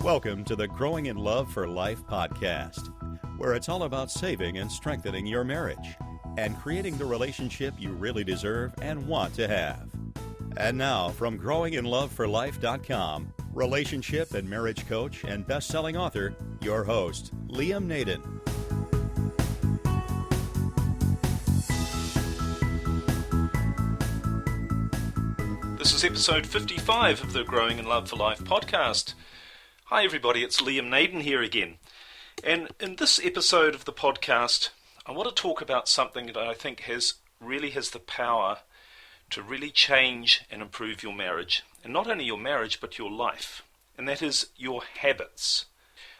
Welcome to the Growing in Love for Life podcast, where it's all about saving and strengthening your marriage and creating the relationship you really deserve and want to have. And now, from growinginloveforlife.com, relationship and marriage coach and best-selling author, your host, Liam Naden. This is episode 55 of the Growing in Love for Life podcast. Hi everybody, it's Liam Naden here again. And in this episode of the podcast, I want to talk about something that I think has the power to really change and improve your marriage. And not only your marriage, but your life. And that is your habits.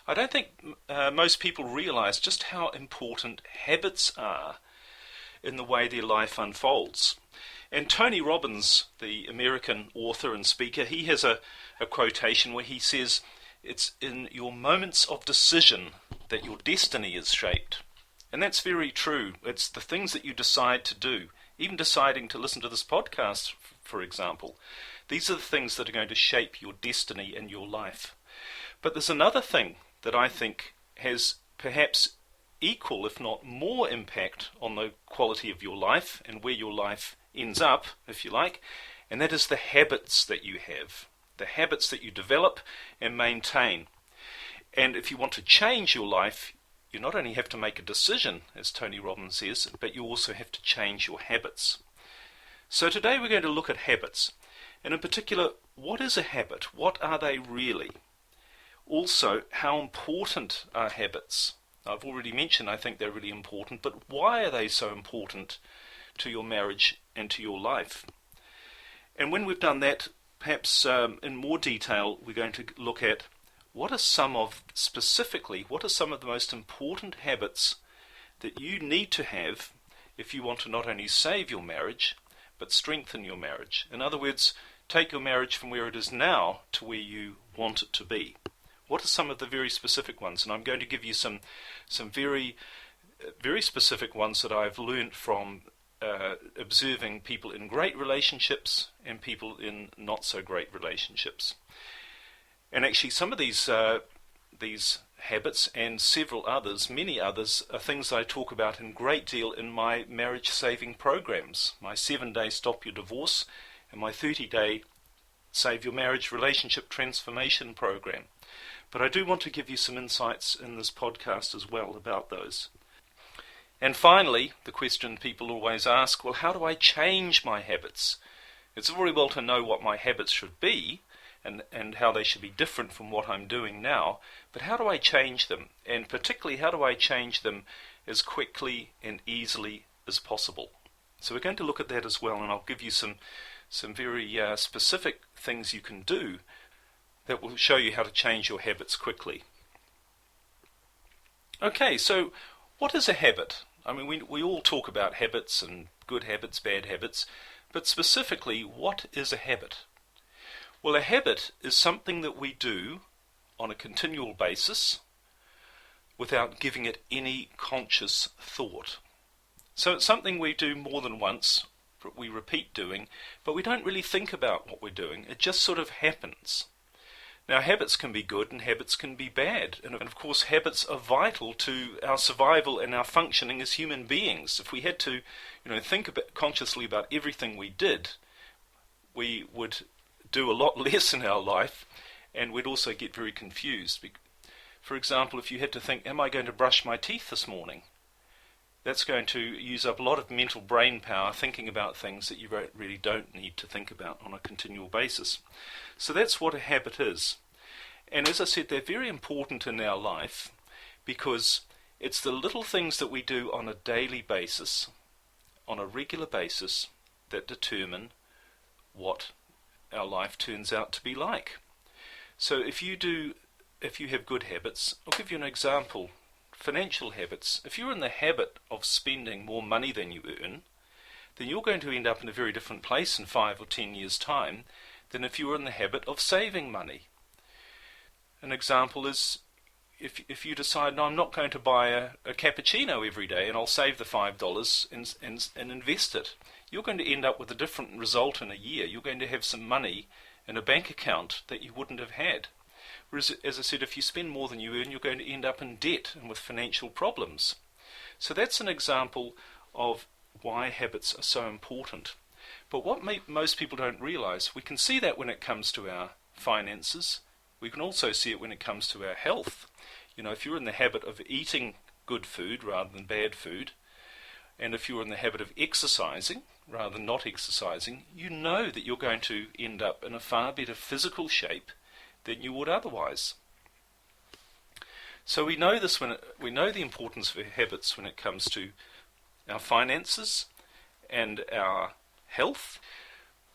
I don't think most people realize just how important habits are in the way their life unfolds. And Tony Robbins, the American author and speaker, he has a quotation where he says, "It's in your moments of decision that your destiny is shaped." And that's very true. It's the things that you decide to do, even deciding to listen to this podcast, for example. These are the things that are going to shape your destiny and your life. But there's another thing that I think has perhaps equal, if not more, impact on the quality of your life and where your life ends up, if you like, and that is the habits that you have, the habits that you develop and maintain. And if you want to change your life, you not only have to make a decision, as Tony Robbins says, but you also have to change your habits. So today we're going to look at habits, and in particular, what is a habit? What are they really? Also, how important are habits? I've already mentioned I think they're really important, but why are they so important to your marriage and to your life? And when we've done that, perhaps in more detail, we're going to look at what are some of the most important habits that you need to have if you want to not only save your marriage, but strengthen your marriage. In other words, take your marriage from where it is now to where you want it to be. What are some of the very specific ones? And I'm going to give you some very, very specific ones that I've learned from observing people in great relationships and people in not so great relationships. And actually some of these habits and several others, many others, are things I talk about in great deal in my marriage saving programs, my 7-day Stop Your Divorce and my 30-day Save Your Marriage Relationship Transformation program. But I do want to give you some insights in this podcast as well about those. And finally, the question people always ask, well, how do I change my habits? It's very well to know what my habits should be and how they should be different from what I'm doing now, but how do I change them? And particularly, how do I change them as quickly and easily as possible? So we're going to look at that as well, and I'll give you some very specific things you can do that will show you how to change your habits quickly. Okay, so what is a habit? I mean, we all talk about habits and good habits, bad habits, but specifically, what is a habit? Well, a habit is something that we do on a continual basis without giving it any conscious thought. So it's something we do more than once, we repeat doing, but we don't really think about what we're doing. It just sort of happens. Now, habits can be good and habits can be bad. And of course, habits are vital to our survival and our functioning as human beings. If we had to, think consciously about everything we did, we would do a lot less in our life, and we'd also get very confused. For example, if you had to think, am I going to brush my teeth this morning? That's going to use up a lot of mental brain power thinking about things that you really don't need to think about on a continual basis. So that's what a habit is. And as I said, they're very important in our life because it's the little things that we do on a daily basis, on a regular basis, that determine what our life turns out to be like. So if you have good habits, I'll give you an example. Financial habits. If you're in the habit of spending more money than you earn, then you're going to end up in a very different place in 5 or 10 years' time than if you were in the habit of saving money. An example is if you decide, no, I'm not going to buy a cappuccino every day and I'll save the $5 and invest it, you're going to end up with a different result in a year. You're going to have some money in a bank account that you wouldn't have had. Whereas, as I said, if you spend more than you earn, you're going to end up in debt and with financial problems. So that's an example of why habits are so important. But what most people don't realize, we can see that when it comes to our finances. We can also see it when it comes to our health. You know, if you're in the habit of eating good food rather than bad food, and if you're in the habit of exercising rather than not exercising, you know that you're going to end up in a far better physical shape than you would otherwise. So we know this we know the importance of habits when it comes to our finances and our health.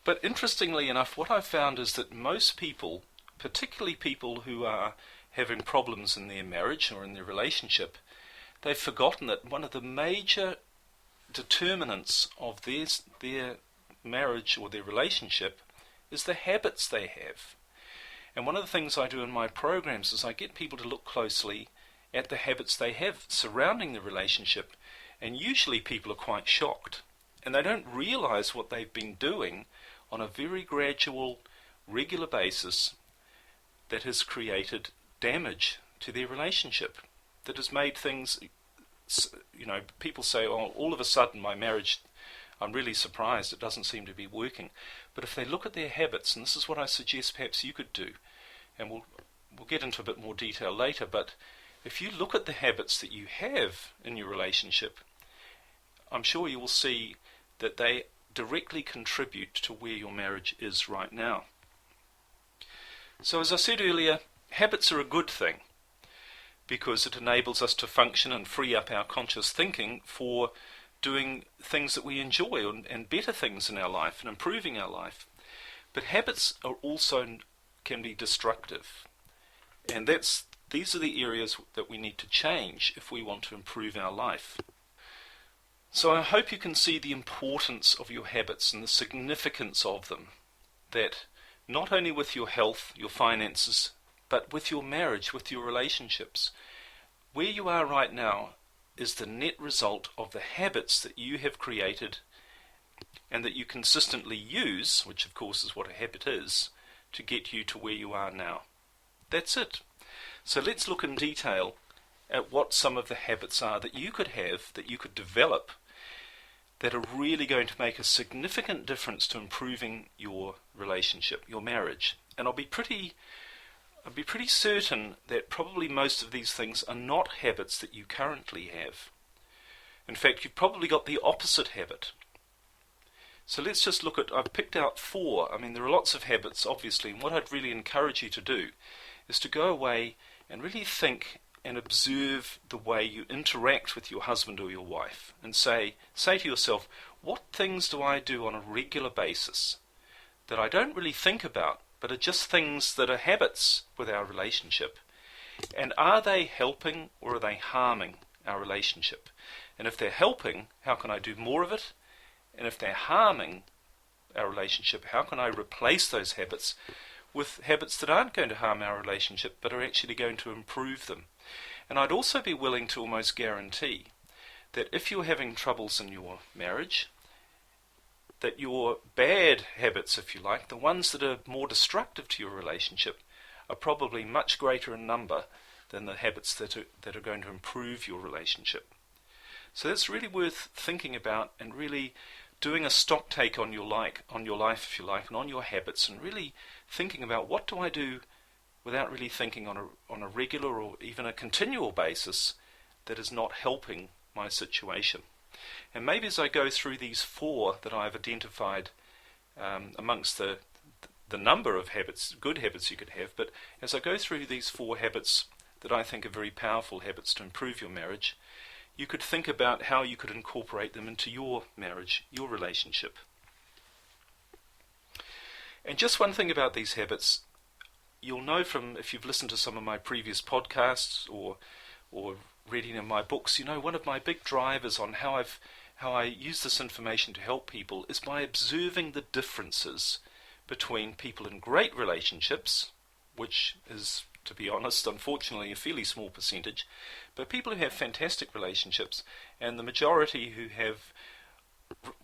But interestingly enough, what I've found is that most people, particularly people who are having problems in their marriage or in their relationship, they've forgotten that one of the major determinants of their marriage or their relationship is the habits they have. And one of the things I do in my programs is I get people to look closely at the habits they have surrounding the relationship, and usually people are quite shocked, and they don't realize what they've been doing on a very gradual, regular basis that has created damage to their relationship, that has made things, you know, people say, oh, all of a sudden my marriage, I'm really surprised it doesn't seem to be working. But if they look at their habits, and this is what I suggest perhaps you could do, and we'll get into a bit more detail later, but if you look at the habits that you have in your relationship, I'm sure you will see that they directly contribute to where your marriage is right now. So as I said earlier, habits are a good thing because it enables us to function and free up our conscious thinking for doing things that we enjoy and better things in our life and improving our life. But habits are also can be destructive, and these are the areas that we need to change if we want to improve our life. So I hope you can see the importance of your habits and the significance of them, that not only with your health, your finances, but with your marriage, with your relationships, where you are right now is the net result of the habits that you have created and that you consistently use, which of course is what a habit is, to get you to where you are now. That's it. So let's look in detail at what some of the habits are that you could have, that you could develop, that are really going to make a significant difference to improving your relationship, your marriage. And I'd be pretty certain that probably most of these things are not habits that you currently have. In fact, you've probably got the opposite habit. So let's just look at, I've picked out 4. I mean, there are lots of habits, obviously, and what I'd really encourage you to do is to go away and really think and observe the way you interact with your husband or your wife, and say to yourself, what things do I do on a regular basis that I don't really think about, but are just things that are habits with our relationship? And are they helping or are they harming our relationship? And if they're helping, how can I do more of it? And if they're harming our relationship, how can I replace those habits with habits that aren't going to harm our relationship but are actually going to improve them? And I'd also be willing to almost guarantee that if you're having troubles in your marriage, that your bad habits, if you like, the ones that are more destructive to your relationship, are probably much greater in number than the habits that are going to improve your relationship. So that's really worth thinking about and really doing a stock take on your life, if you like, and on your habits, and really thinking about what do I do without really thinking on a regular or even a continual basis that is not helping my situation. And maybe as I go through these 4 that I've identified amongst the number of habits, good habits you could have, but as I go through these 4 habits that I think are very powerful habits to improve your marriage, you could think about how you could incorporate them into your marriage, your relationship. And just one thing about these habits, you'll know from, if you've listened to some of my previous podcasts or reading in my books, you know one of my big drivers on how I use this information to help people is by observing the differences between people in great relationships, which is, to be honest, unfortunately a fairly small percentage, but people who have fantastic relationships and the majority who have,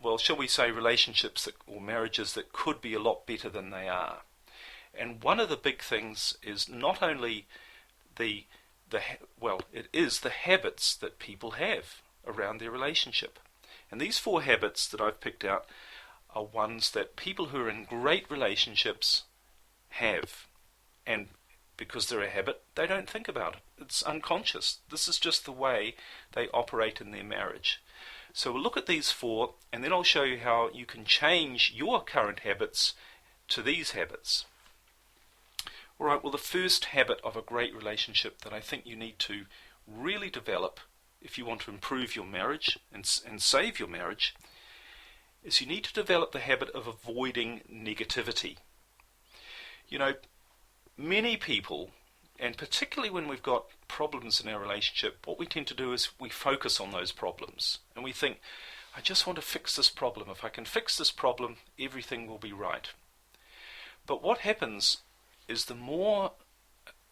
well, shall we say relationships or marriages that could be a lot better than they are. And one of the big things is not only it is the habits that people have around their relationship. And these 4 habits that I've picked out are ones that people who are in great relationships have. And because they're a habit, they don't think about it. It's unconscious. This is just the way they operate in their marriage. So we'll look at these 4, and then I'll show you how you can change your current habits to these habits. All right, well, the first habit of a great relationship that I think you need to really develop if you want to improve your marriage and save your marriage is you need to develop the habit of avoiding negativity. You know, many people, and particularly when we've got problems in our relationship, what we tend to do is we focus on those problems. And we think, I just want to fix this problem. If I can fix this problem, everything will be right. But what happens is the more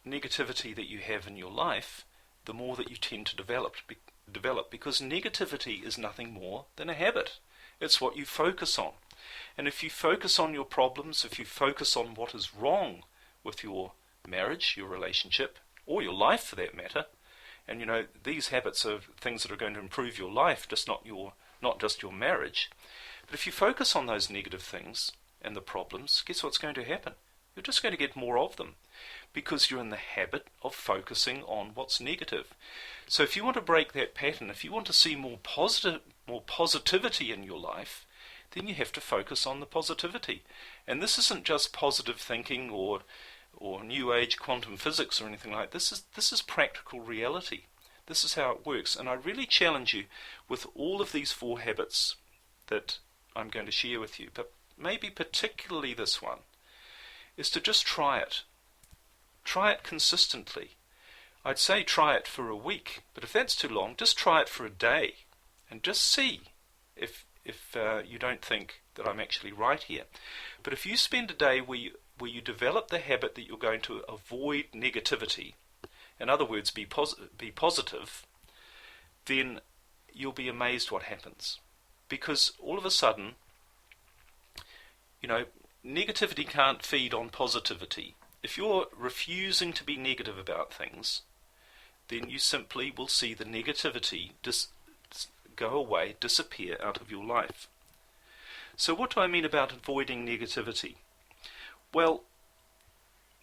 negativity that you have in your life, the more that you tend to develop, because negativity is nothing more than a habit. It's what you focus on. And if you focus on your problems, if you focus on what is wrong with your marriage, your relationship, or your life for that matter, and you know, these habits are things that are going to improve your life, not just your marriage. But if you focus on those negative things and the problems, guess what's going to happen? You're just going to get more of them because you're in the habit of focusing on what's negative. So if you want to break that pattern, if you want to see more positivity in your life, then you have to focus on the positivity. And this isn't just positive thinking or new age quantum physics or anything like this. This is practical reality. This is how it works. And I really challenge you with all of these 4 habits that I'm going to share with you, but maybe particularly this one, is to just try it. Try it consistently. I'd say try it for a week, but if that's too long, just try it for a day and just see if you don't think that I'm actually right here. But if you spend a day where you develop the habit that you're going to avoid negativity, in other words, be positive, then you'll be amazed what happens. Because all of a sudden, you know, negativity can't feed on positivity. If you're refusing to be negative about things, then you simply will see the negativity go away, disappear out of your life. So what do I mean about avoiding negativity? Well,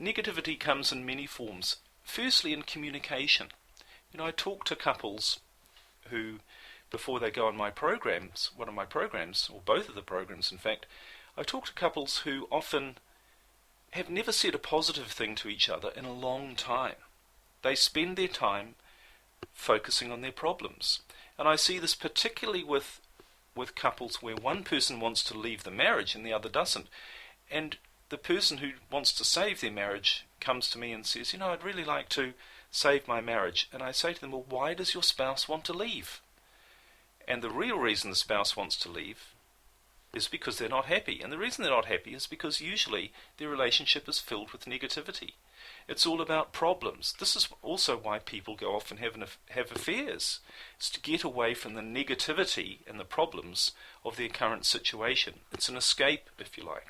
negativity comes in many forms. Firstly, in communication. You know, I talk to couples who, before they go on my programs, one of my programs, or both of the programs in fact, I talk to couples who often have never said a positive thing to each other in a long time. They spend their time focusing on their problems. And I see this particularly with couples where one person wants to leave the marriage and the other doesn't. And the person who wants to save their marriage comes to me and says, you know, I'd really like to save my marriage. And I say to them, well, why does your spouse want to leave? And the real reason the spouse wants to leave is because they're not happy. And the reason they're not happy is because usually their relationship is filled with negativity. It's all about problems. This is also why people go off and have affairs. It's to get away from the negativity and the problems of their current situation. It's an escape, if you like.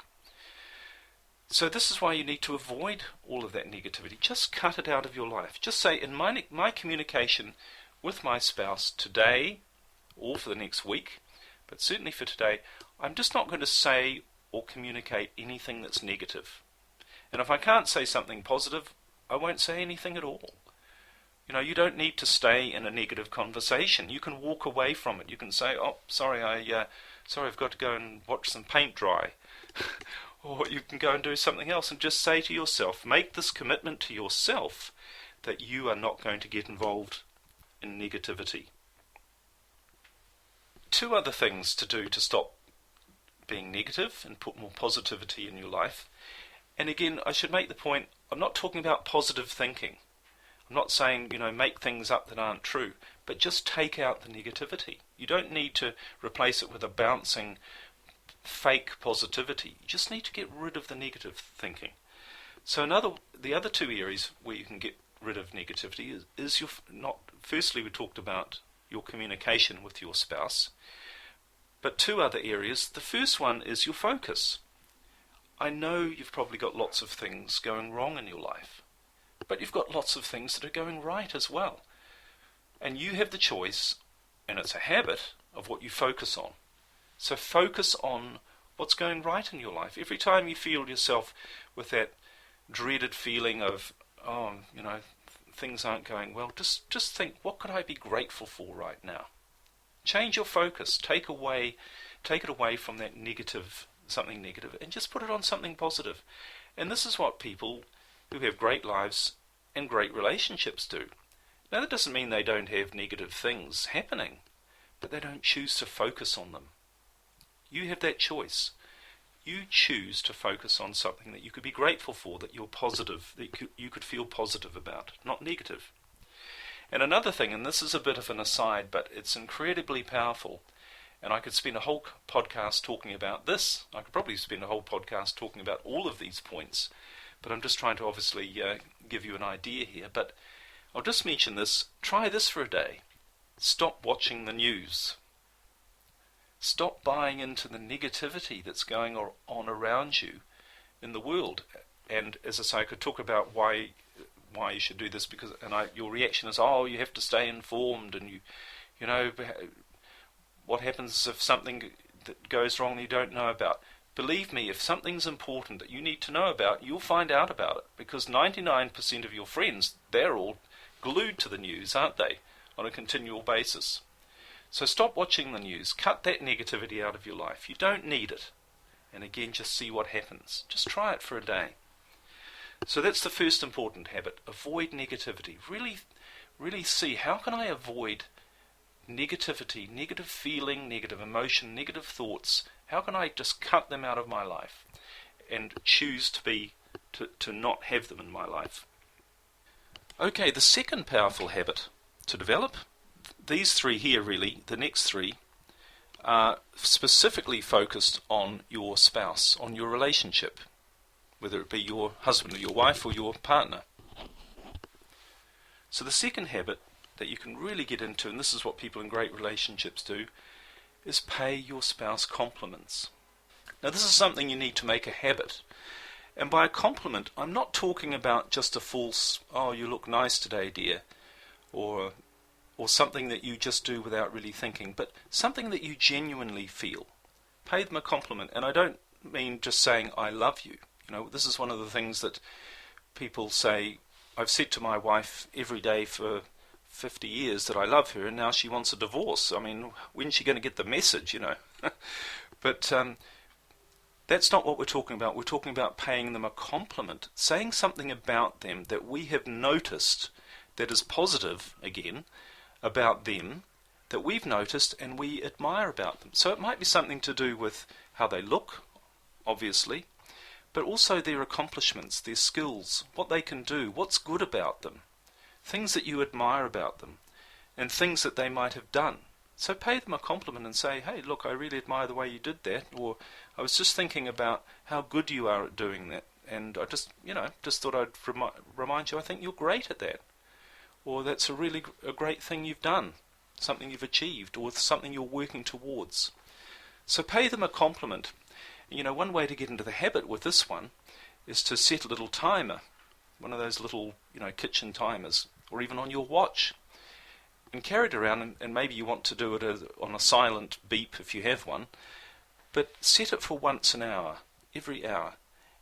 So this is why you need to avoid all of that negativity. Just cut it out of your life. Just say, in my communication with my spouse today, or for the next week, but certainly for today, I'm just not going to say or communicate anything that's negative. And if I can't say something positive, I won't say anything at all. You know, you don't need to stay in a negative conversation. You can walk away from it. You can say, oh, sorry, I've got to go and watch some paint dry. Or you can go and do something else and just say to yourself, make this commitment to yourself that you are not going to get involved in negativity. 2 other things to do to stop being negative and put more positivity in your life. And again, I should make the point, I'm not talking about positive thinking. I'm not saying, you know, make things up that aren't true, but just take out the negativity. You don't need to replace it with a bouncing fake positivity. You just need to get rid of the negative thinking. So the other 2 areas where you can get rid of negativity is your firstly we talked about your communication with your spouse, but 2 other areas. The first one is your focus. I know you've probably got lots of things going wrong in your life, but you've got lots of things that are going right as well. And you have the choice, and it's a habit, of what you focus on. So focus on what's going right in your life. Every time you feel yourself with that dreaded feeling of, things aren't going well, just think, what could I be grateful for right now? Change your focus. Take it away from that something negative, and just put it on something positive. And this is what people who have great lives and great relationships do. Now, that doesn't mean they don't have negative things happening, but they don't choose to focus on them. You have that choice. You choose to focus on something that you could be grateful for, that you're positive, that you could feel positive about, not negative. And another thing, and this is a bit of an aside, but it's incredibly powerful, and I could spend a whole podcast talking about this. I could probably spend a whole podcast talking about all of these points, but I'm just trying to obviously give you an idea here. But I'll just mention this. Try this for a day. Stop watching the news. Stop buying into the negativity that's going on around you in the world. And as I say, I could talk about why you should do this, because your reaction is, you have to stay informed, and you know what happens if something that goes wrong that you don't know about. Believe me, if something's important that you need to know about, you'll find out about it, because 99% of your friends, they're all glued to the news, aren't they, on a continual basis. So stop watching the news. Cut that negativity out of your life. You don't need it. And again, just see what happens. Just try it for a day. So that's the first important habit. Avoid negativity. Really see, how can I avoid negativity, negative feeling, negative emotion, negative thoughts? How can I just cut them out of my life and choose to not have them in my life? Okay, the second powerful habit to develop, these three here really, the next three, are specifically focused on your spouse, on your relationship, whether it be your husband or your wife or your partner. So the second habit that you can really get into, and this is what people in great relationships do, is pay your spouse compliments. Now this is something you need to make a habit. And by a compliment, I'm not talking about just a false, you look nice today, dear, or something that you just do without really thinking, but something that you genuinely feel. Pay them a compliment. And I don't mean just saying, I love you. This is one of the things that people say. I've said to my wife every day for 50 years that I love her, and now she wants a divorce. I mean, when's she going to get the message, But that's not what we're talking about. We're talking about paying them a compliment, saying something about them that we have noticed that is positive, again, about them, that we've noticed and we admire about them. So it might be something to do with how they look, obviously, but also their accomplishments, their skills, what they can do, what's good about them, things that you admire about them, and things that they might have done. So pay them a compliment and say, hey, look, I really admire the way you did that, or I was just thinking about how good you are at doing that, and I just thought I'd remind you, I think you're great at that, or that's a great thing you've done, something you've achieved, or something you're working towards. So pay them a compliment. One way to get into the habit with this one is to set a little timer, one of those little, kitchen timers, or even on your watch, and carry it around, and maybe you want to do it on a silent beep if you have one, but set it for once an hour, every hour,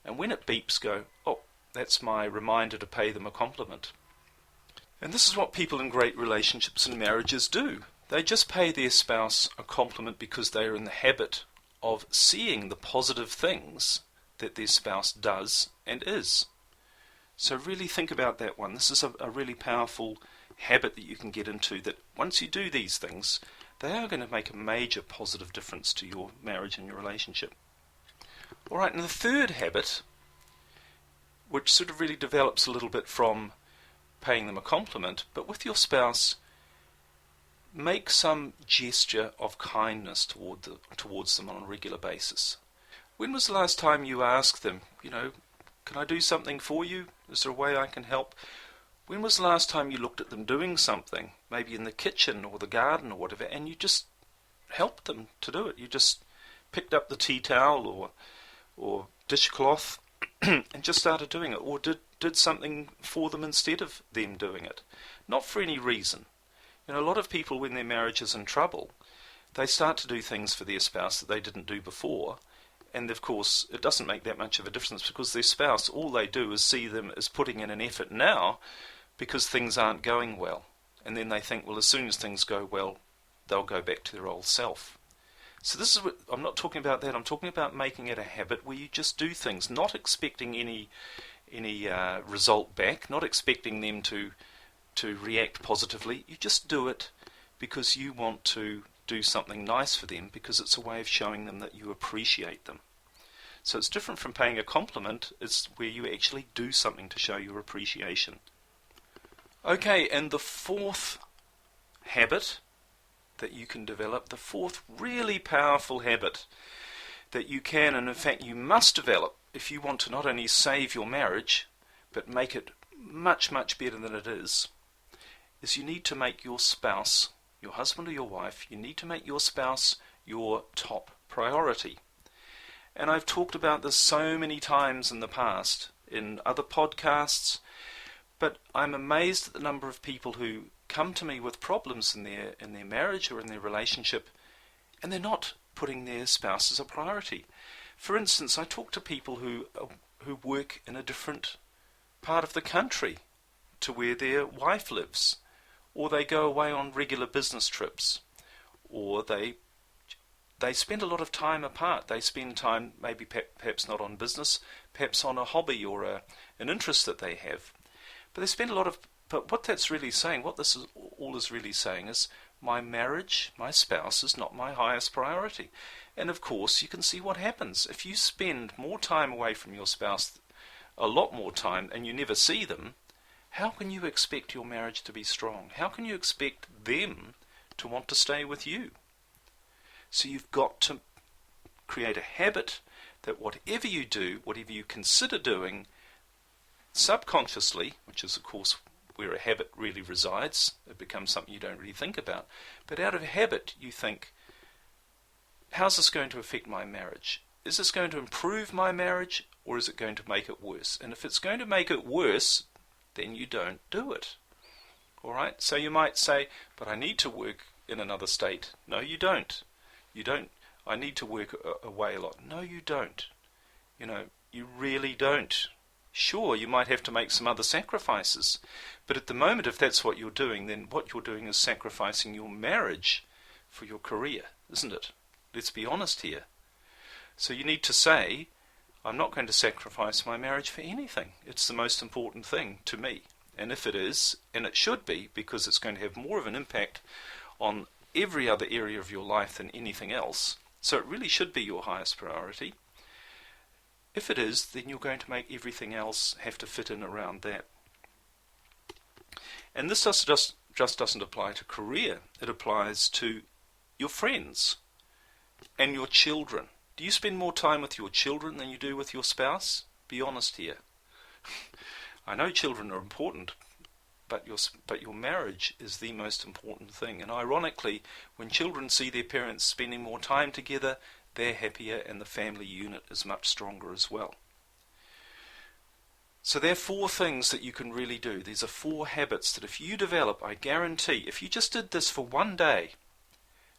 and when it beeps, go, that's my reminder to pay them a compliment. And this is what people in great relationships and marriages do. They just pay their spouse a compliment because they are in the habit of seeing the positive things that their spouse does and is. So really think about that one. This is a really powerful habit that you can get into, that once you do these things, they are going to make a major positive difference to your marriage and your relationship. Alright, and the third habit, which sort of really develops a little bit from paying them a compliment, but with your spouse, make some gesture of kindness towards them on a regular basis. When was the last time you asked them, can I do something for you? Is there a way I can help? When was the last time you looked at them doing something, maybe in the kitchen or the garden or whatever, and you just helped them to do it? You just picked up the tea towel or dishcloth and just started doing it, or did something for them instead of them doing it. Not for any reason. A lot of people, when their marriage is in trouble, they start to do things for their spouse that they didn't do before, and of course it doesn't make that much of a difference because their spouse, all they do is see them as putting in an effort now because things aren't going well, and then they think, well, as soon as things go well, they'll go back to their old self. So this is what I'm not talking about. That I'm talking about making it a habit where you just do things, not expecting any result back, not expecting them to react positively. You just do it because you want to do something nice for them, because it's a way of showing them that you appreciate them. So it's different from paying a compliment. It's where you actually do something to show your appreciation. Okay, and the fourth habit that you can develop, the fourth really powerful habit that you can, and in fact you must develop if you want to not only save your marriage but make it much, much better than it is you need to make your spouse, your husband or your wife, you need to make your spouse your top priority. And I've talked about this so many times in the past in other podcasts, but I'm amazed at the number of people who come to me with problems in their marriage or in their relationship, and they're not putting their spouse as a priority. For instance, I talk to people who work in a different part of the country to where their wife lives, or they go away on regular business trips, or they spend a lot of time apart. They spend time maybe perhaps not on business, perhaps on a hobby or an interest that they have. But they spend a lot of. But what that's really saying, what this is really saying is, my marriage, my spouse, is not my highest priority. And of course, you can see what happens if you spend more time away from your spouse, a lot more time, and you never see them. How can you expect your marriage to be strong? How can you expect them to want to stay with you? So you've got to create a habit that whatever you do, whatever you consider doing, subconsciously, which is of course where a habit really resides, it becomes something you don't really think about, but out of habit you think, how's this going to affect my marriage? Is this going to improve my marriage, or is it going to make it worse? And if it's going to make it worse, then you don't do it. Alright, so you might say, but I need to work in another state. No, you don't. You don't. I need to work away a lot. No, you don't. You really don't. Sure, you might have to make some other sacrifices, but at the moment, if that's what you're doing, then what you're doing is sacrificing your marriage for your career, isn't it? Let's be honest here. So you need to say, I'm not going to sacrifice my marriage for anything. It's the most important thing to me. And if it is, and it should be, because it's going to have more of an impact on every other area of your life than anything else, so it really should be your highest priority. If it is, then you're going to make everything else have to fit in around that. And this just doesn't apply to career. It applies to your friends and your children. Do you spend more time with your children than you do with your spouse? Be honest here. I know children are important, but your marriage is the most important thing. And ironically, when children see their parents spending more time together, they're happier and the family unit is much stronger as well. So there are 4 things that you can really do. These are 4 habits that if you develop, I guarantee, if you just did this for one day,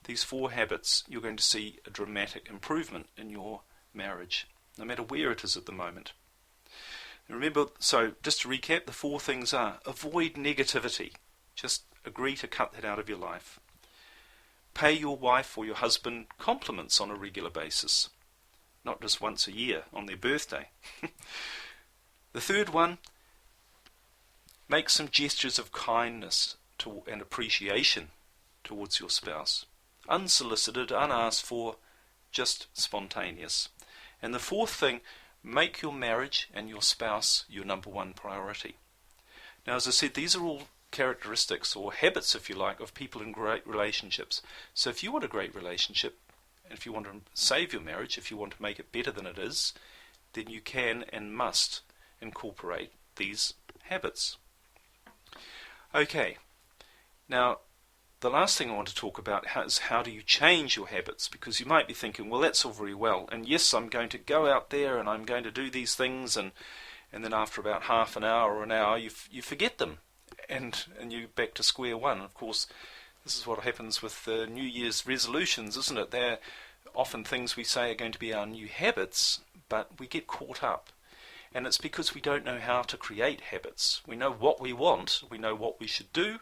these 4 habits, you're going to see a dramatic improvement in your marriage, no matter where it is at the moment. And remember, so just to recap, the 4 things are: avoid negativity. Just agree to cut that out of your life. Pay your wife or your husband compliments on a regular basis, not just once a year on their birthday. The third one, make some gestures of kindness and appreciation towards your spouse. Unsolicited, unasked for, just spontaneous. And the fourth thing, make your marriage and your spouse your number 1 priority. Now, as I said, these are all characteristics or habits, if you like, of people in great relationships. So if you want a great relationship, and if you want to save your marriage, if you want to make it better than it is, then you can and must incorporate these habits. Okay, now the last thing I want to talk about is how do you change your habits, because you might be thinking, well, that's all very well, and yes, I'm going to go out there and I'm going to do these things, and then after about half an hour or an hour you forget them, and you're back to square one. Of course, this is what happens with the New Year's resolutions, isn't it? They're often things we say are going to be our new habits, but we get caught up. And it's because we don't know how to create habits. We know what we want, we know what we should do,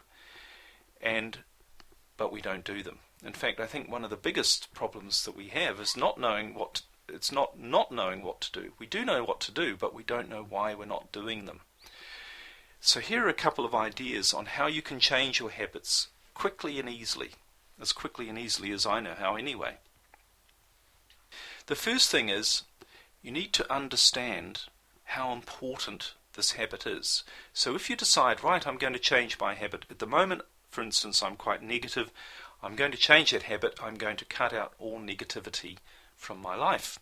but we don't do them. In fact, I think one of the biggest problems that we have is not knowing what to do. We do know what to do, but we don't know why we're not doing them. So here are a couple of ideas on how you can change your habits quickly and easily, as quickly and easily as I know how anyway. The first thing is you need to understand how important this habit is. So if you decide, right, I'm going to change my habit. At the moment, for instance, I'm quite negative. I'm going to change that habit. I'm going to cut out all negativity from my life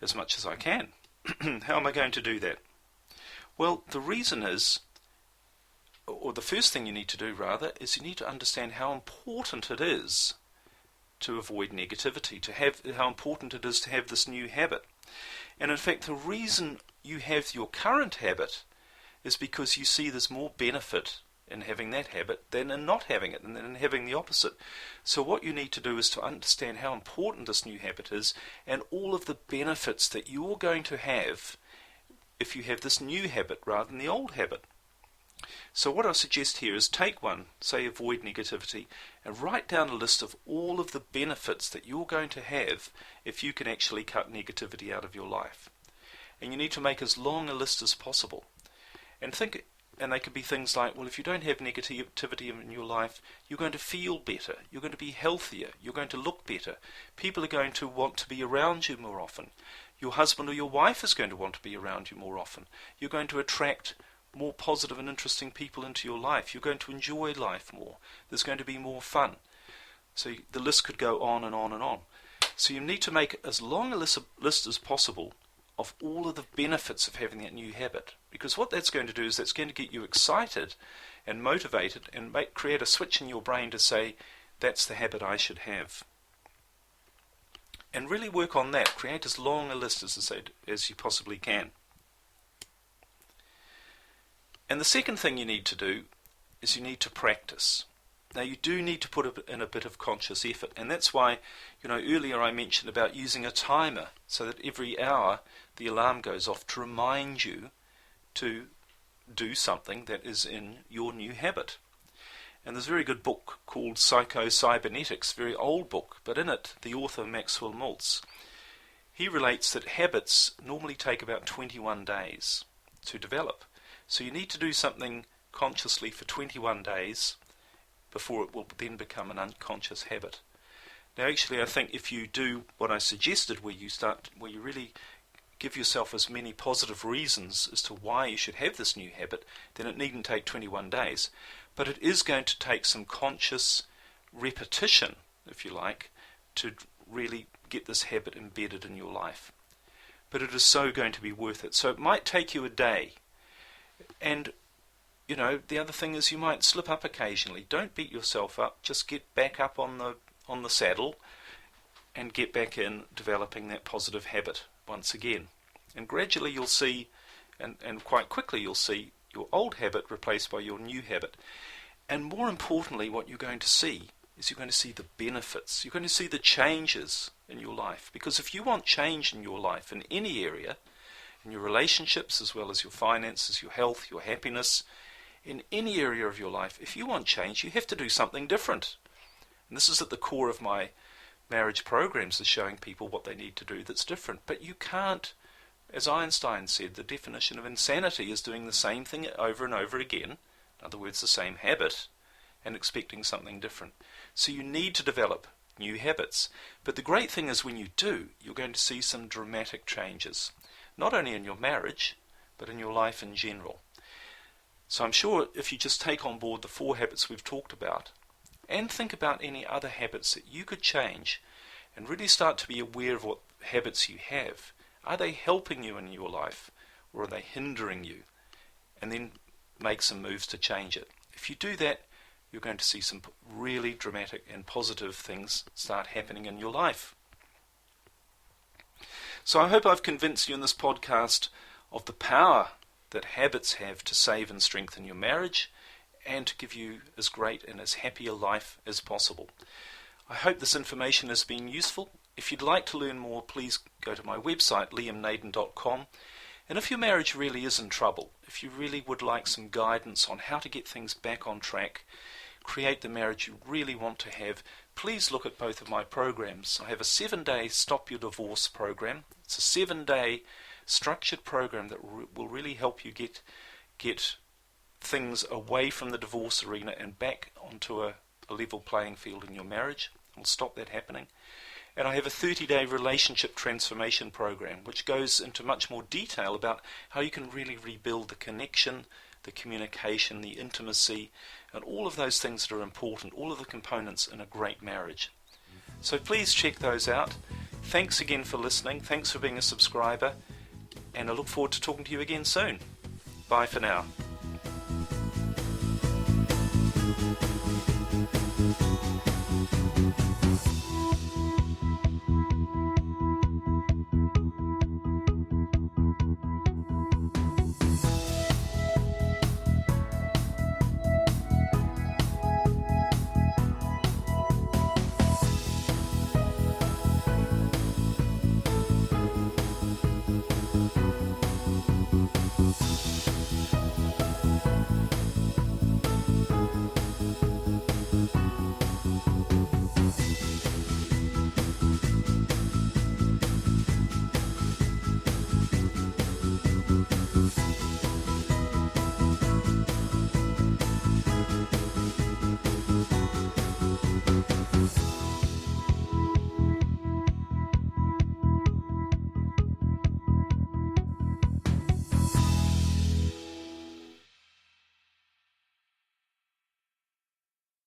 as much as I can. How am I going to do that? Well, the reason is, or the first thing you need to do rather, is you need to understand how important it is to avoid negativity, how important it is to have this new habit. And in fact, the reason you have your current habit is because you see there's more benefit in having that habit than in not having it, and then in having the opposite. So what you need to do is to understand how important this new habit is and all of the benefits that you're going to have if you have this new habit rather than the old habit. So what I suggest here is take one, say avoid negativity, and write down a list of all of the benefits that you're going to have if you can actually cut negativity out of your life. And you need to make as long a list as possible. And they could be things like, well, if you don't have negativity in your life, you're going to feel better, you're going to be healthier, you're going to look better, people are going to want to be around you more often, your husband or your wife is going to want to be around you more often, you're going to attract more positive and interesting people into your life, you're going to enjoy life more, there's going to be more fun. So the list could go on and on and on. So you need to make as long a list as possible of all of the benefits of having that new habit, because what that's going to do is that's going to get you excited and motivated and create a switch in your brain to say, that's the habit I should have. And really work on that. Create as long a list as you possibly can. And the second thing you need to do is you need to practice. Now you do need to put in a bit of conscious effort, and that's why, earlier I mentioned about using a timer so that every hour the alarm goes off to remind you to do something that is in your new habit. And there's a very good book called Psycho-Cybernetics, very old book, but in it the author Maxwell Maltz, he relates that habits normally take about 21 days to develop. So you need to do something consciously for 21 days before it will then become an unconscious habit. Now actually I think if you do what I suggested, where you really give yourself as many positive reasons as to why you should have this new habit, then it needn't take 21 days. But it is going to take some conscious repetition, if you like, to really get this habit embedded in your life. But it is so going to be worth it. So it might take you a day. And the other thing is you might slip up occasionally. Don't beat yourself up. Just get back up on the saddle and get back in developing that positive habit once again. And gradually you'll see, and quite quickly you'll see, your old habit replaced by your new habit. And more importantly, what you're going to see is you're going to see the benefits. You're going to see the changes in your life. Because if you want change in your life in any area, in your relationships as well as your finances, your health, your happiness, in any area of your life, if you want change, you have to do something different. And this is at the core of my marriage programs, is showing people what they need to do that's different. But you can't, as Einstein said, the definition of insanity is doing the same thing over and over again, in other words, the same habit, and expecting something different. So you need to develop new habits. But the great thing is when you do, you're going to see some dramatic changes, not only in your marriage, but in your life in general. So I'm sure if you just take on board the 4 habits we've talked about, and think about any other habits that you could change, and really start to be aware of what habits you have. Are they helping you in your life, or are they hindering you? And then make some moves to change it. If you do that, you're going to see some really dramatic and positive things start happening in your life. So I hope I've convinced you in this podcast of the power that habits have to save and strengthen your marriage and to give you as great and as happy a life as possible. I hope this information has been useful. If you'd like to learn more, please go to my website, liamnaden.com. And if your marriage really is in trouble, if you really would like some guidance on how to get things back on track, create the marriage you really want to have, please look at both of my programs. I have a 7-day Stop Your Divorce program. It's a 7-day structured program that will really help you get things away from the divorce arena and back onto a level playing field in your marriage. We'll stop that happening. And I have a 30-day relationship transformation program, which goes into much more detail about how you can really rebuild the connection, the communication, the intimacy, and all of those things that are important, all of the components in a great marriage. So please check those out. Thanks again for listening. Thanks for being a subscriber. And I look forward to talking to you again soon. Bye for now.